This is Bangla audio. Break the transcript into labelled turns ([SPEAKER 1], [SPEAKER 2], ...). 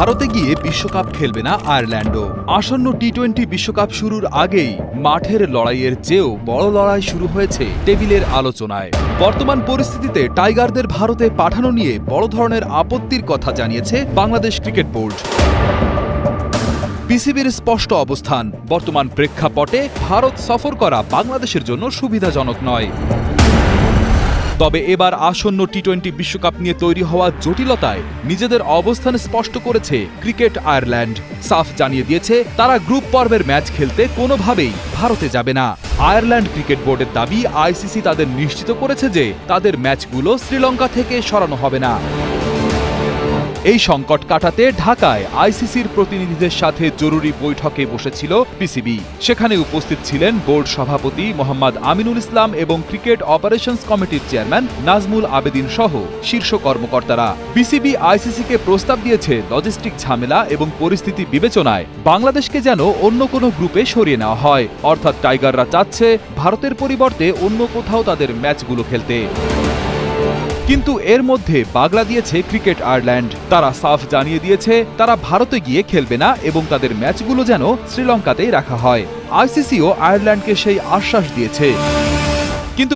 [SPEAKER 1] ভারতে গিয়ে বিশ্বকাপ খেলবে না আয়ারল্যান্ডও। আসন্ন টি-20 বিশ্বকাপ শুরুর আগেই মাঠের লড়াইয়ের চেয়েও বড় লড়াই শুরু হয়েছে টেবিলের আলোচনায়। বর্তমান পরিস্থিতিতে টাইগারদের ভারতে পাঠানো নিয়ে বড় ধরনের আপত্তির কথা জানিয়েছে বাংলাদেশ ক্রিকেট বোর্ড। বিসিবির স্পষ্ট অবস্থান, বর্তমান প্রেক্ষাপটে ভারত সফর করা বাংলাদেশের জন্য সুবিধাজনক নয়। তবে এবার আসন্ন টি-20 বিশ্বকাপ নিয়ে তৈরি হওয়া জটিলতায় নিজেদের অবস্থান স্পষ্ট করেছে ক্রিকেট আয়ারল্যান্ড। সাফ জানিয়ে দিয়েছে তারা গ্রুপ পর্বের ম্যাচ খেলতে কোনোভাবেই ভারতে যাবে না। আয়ারল্যান্ড ক্রিকেট বোর্ডের দাবি, আইসিসি তাদের নিশ্চিত করেছে যে তাদের ম্যাচগুলো শ্রীলঙ্কা থেকে সরানো হবে না। এই সংকট কাটাতে ঢাকায় আইসিসির প্রতিনিধিদের সাথে জরুরি বৈঠকে বসেছিল পিসিবি। সেখানে উপস্থিত ছিলেন বোর্ড সভাপতি মোহাম্মদ আমিনুল ইসলাম এবং ক্রিকেট অপারেশনস কমিটির চেয়ারম্যান নাজমুল আবেদিন সহ শীর্ষ কর্মকর্তারা। বিসিবি আইসিসিকে প্রস্তাব দিয়েছে লজিস্টিক ঝামেলা এবং পরিস্থিতি বিবেচনায় বাংলাদেশকে যেন অন্য কোনো গ্রুপে সরিয়ে নেওয়া হয়। অর্থাৎ টাইগাররা চাচ্ছে ভারতের পরিবর্তে অন্য কোথাও তাদের ম্যাচগুলো খেলতে। কিন্তু এর মধ্যে বাগলা দিয়েছে ক্রিকেট আয়ারল্যান্ড। তারা সাফ জানিয়ে দিয়েছে তারা ভারতে গিয়ে খেলবে না এবং তাদের ম্যাচগুলো যেন শ্রীলঙ্কাতেই রাখা হয়। আইসিসিও আয়ারল্যান্ডকে সেই আশ্বাস দিয়েছে।